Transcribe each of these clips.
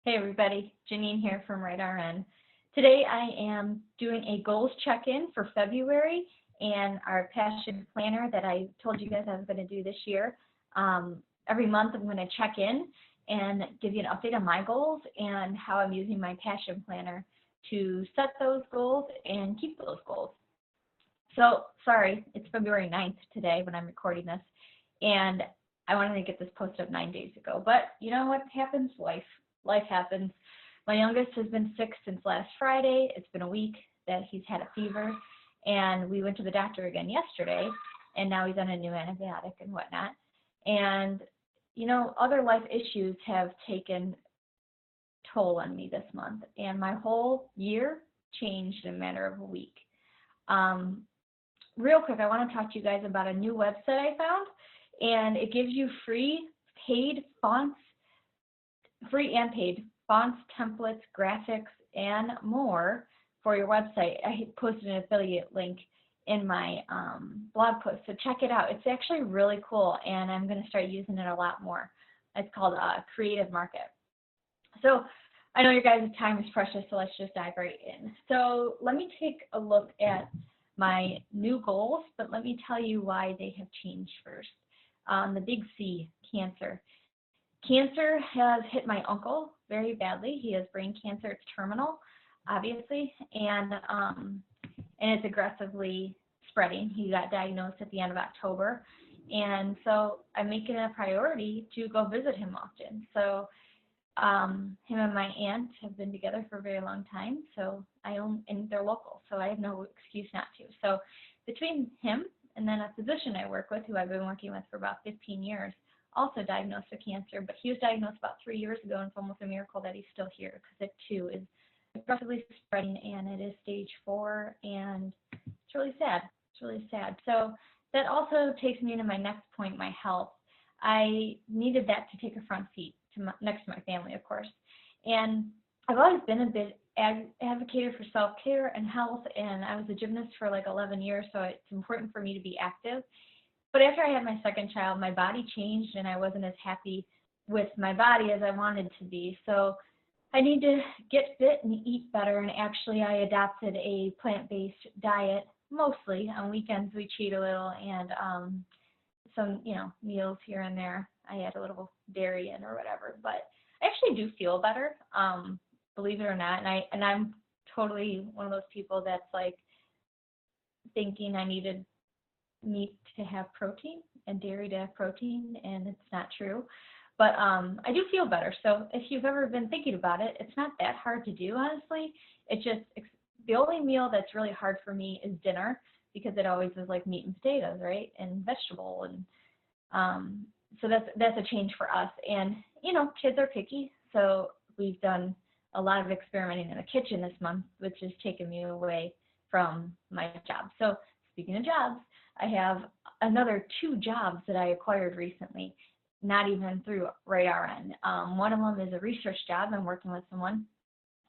Hey everybody, Janine here from RightRN. Today I am doing a goals check-in for February and our passion planner that I told you guys I was going to do this year. Every month I'm going to check in and give you an update on my goals and how I'm using my passion planner to set those goals and keep those goals. So, sorry, it's February 9th today when I'm recording this, and I wanted to get this posted up 9 days ago, but you know what happens? Life happens. My youngest has been sick since last Friday. It's been a week that he's had a fever, and we went to the doctor again yesterday, and now he's on a new antibiotic and whatnot. And, you know, other life issues have taken toll on me this month, and my whole year changed in a matter of a week. Real quick, I want to talk to you guys about a new website I found, and it gives you free paid fonts, free and paid fonts, templates, graphics, and more for your website. I posted an affiliate link in my blog post, so check it out. It's actually really cool, and I'm going to start using it a lot more. It's called Creative Market. So I know your guys' time is precious, so let's just dive right in. So let me take a look at my new goals, but let me tell you why they have changed first. The big C, cancer. Cancer has hit my uncle very badly. He has brain cancer. It's terminal, obviously, and it's aggressively spreading. He got diagnosed at the end of October, and so I'm making it a priority to go visit him often. So him and my aunt have been together for a very long time, so and they're local, so I have no excuse not to. So between him and then a physician I work with, who I've been working with for about 15 years, also diagnosed with cancer, but he was diagnosed about 3 years ago, and it's almost a miracle that he's still here, because it too is aggressively spreading, and it is stage 4, and it's really sad. It's really sad. So that also takes me into my next point, my health. I needed that to take a front seat next to my family, of course. And I've always been a bit advocated for self-care and health, and I was a gymnast for like 11 years, so it's important for me to be active. But after I had my second child, my body changed, and I wasn't as happy with my body as I wanted to be. So I need to get fit and eat better, and actually I adopted a plant-based diet. Mostly on weekends we cheat a little, and some, meals here and there I add a little dairy in or whatever, but I actually do feel better, believe it or not. And I'm totally one of those people that's like thinking I needed meat to have protein and dairy to have protein, and it's not true. But I do feel better. So if you've ever been thinking about it, it's not that hard to do, honestly. It's just the only meal that's really hard for me is dinner, because it always is like meat and potatoes, right, and vegetable, and so that's a change for us. And kids are picky, so we've done a lot of experimenting in the kitchen this month, which has taken me away from my job. So speaking of jobs, I have another 2 jobs that I acquired recently, not even through RightRN. One of them is a research job. I'm working with someone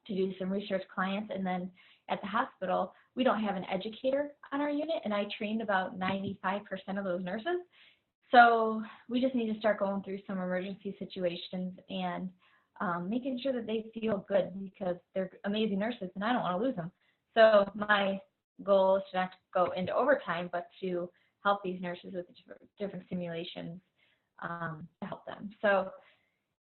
to do some research clients, and then at the hospital, we don't have an educator on our unit, and I trained about 95% of those nurses. So we just need to start going through some emergency situations and making sure that they feel good, because they're amazing nurses and I don't want to lose them. So my goal is to not go into overtime, but to help these nurses with different simulations to help them. So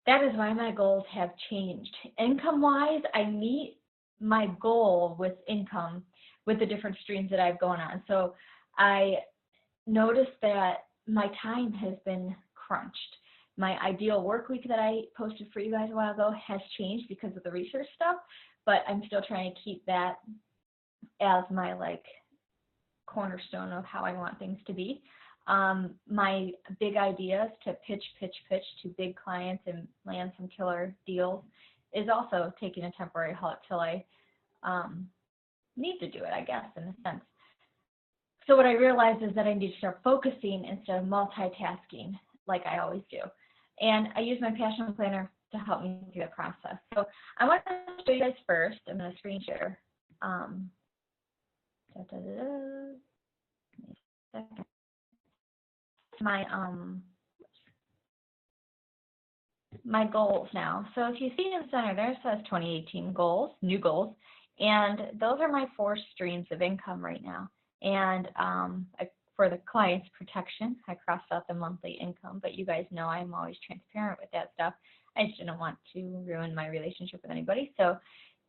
that is why my goals have changed. Income-wise, I meet my goal with income with the different streams that I have going on. So I noticed that my time has been crunched. My ideal work week that I posted for you guys a while ago has changed because of the research stuff, but I'm still trying to keep that as my cornerstone of how I want things to be. My big idea is to pitch to big clients and land some killer deals is also taking a temporary halt till I need to do it, I guess, in a sense. So what I realized is that I need to start focusing instead of multitasking like I always do. And I use my passion planner to help me through the process. So I want to show you guys first. I'm going to screen share. My my goals now. So if you see in the center there, it says 2018 goals, new goals, and those are my 4 streams of income right now. And for the client's protection, I crossed out the monthly income, but you guys know I'm always transparent with that stuff. I just didn't want to ruin my relationship with anybody. So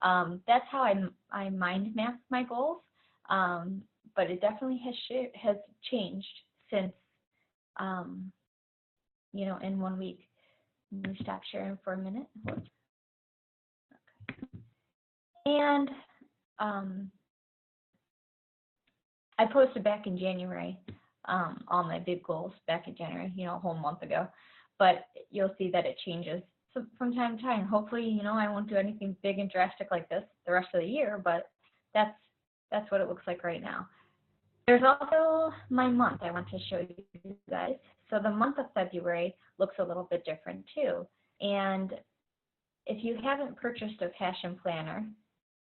that's how I mind map my goals. But it definitely has changed since, you know, in 1 week. Let me stop sharing for a minute. Okay. And I posted back in January all my big goals back in January, you know, a whole month ago. But you'll see that it changes from time to time. Hopefully, you know, I won't do anything big and drastic like this the rest of the year, but that's what it looks like right now. There's also my month I want to show you guys. So the month of February looks a little bit different too. And if you haven't purchased a passion planner,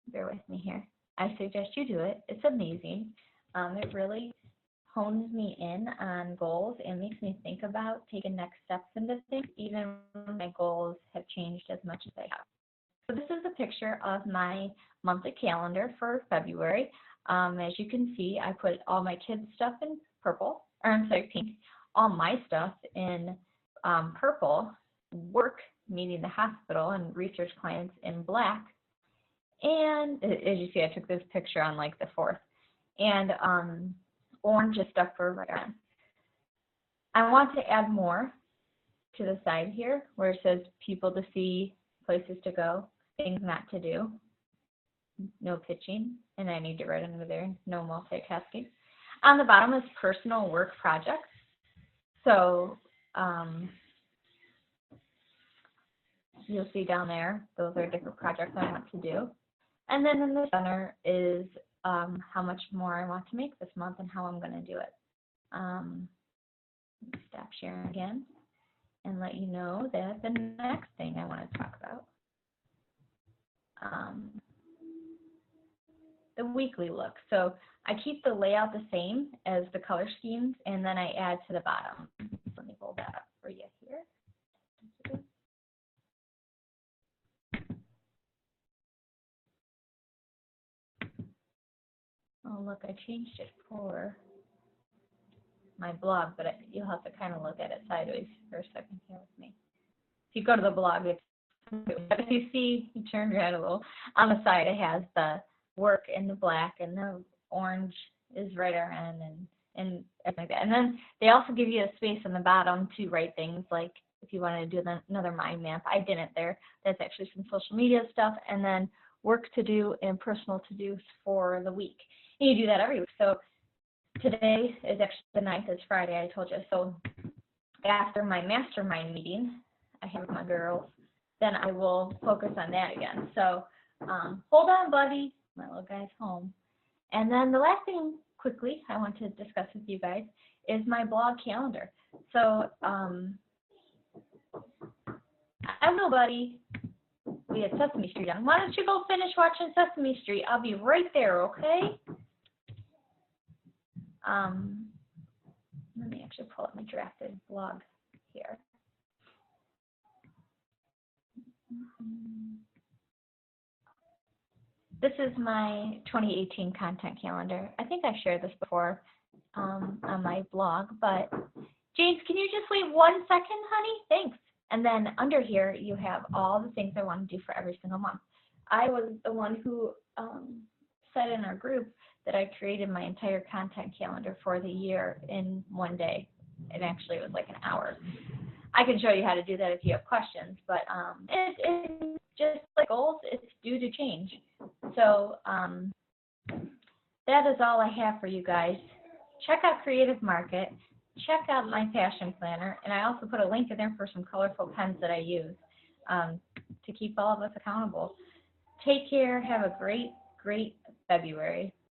bear with me here, I suggest you do it. It's amazing. It really hones me in on goals and makes me think about taking next steps into things, even when my goals have changed as much as they have. So this is a picture of my monthly calendar for February. As you can see, I put all my kids' stuff in purple, or I'm sorry, pink, all my stuff in purple, work, meaning the hospital, and research clients in black. And as you see, I took this picture on like the 4th. And orange is stuff for right on. I want to add more to the side here where it says people to see, places to go, things not to do, no pitching, and I need to write under there, no multitasking. On the bottom is personal work projects. So you'll see down there, those are different projects I want to do. And then in the center is how much more I want to make this month and how I'm going to do it. Stop sharing again and let you know that the next thing I want to talk about, the weekly look. So I keep the layout the same as the color schemes, and then I add to the bottom. Let me hold that up for you here. Oh, look, I changed it for my blog, but you'll have to kind of look at it sideways for a second here with me. If you go to the blog, but if you see, you turn your head a little, on the side it has the work in the black, and the orange is right around, and everything like that. And then they also give you a space on the bottom to write things like if you want to do another mind map. I didn't there. That's actually some social media stuff, and then work to do and personal to do for the week. And you do that every week. So today is actually the 9th, it's Friday, I told you. So after my mastermind meeting I have with my girls, then I will focus on that again. So hold on, buddy. My little guy's home. And then the last thing quickly I want to discuss with you guys is my blog calendar. So I know, buddy, we had Sesame Street on. Why don't you go finish watching Sesame Street? I'll be right there, okay? Let me actually pull up my drafted blog here. This is my 2018 content calendar. I think I shared this before on my blog, but James, can you just wait 1 second, honey? Thanks. And then under here, you have all the things I want to do for every single month. I was the one who said in our group that I created my entire content calendar for the year in 1 day. And actually, it was like an hour. I can show you how to do that if you have questions, but it's just like goals, it's due to change. So that is all I have for you guys. Check out Creative Market. Check out my passion planner, and I also put a link in there for some colorful pens that I use to keep all of us accountable. Take care. Have a great, great February.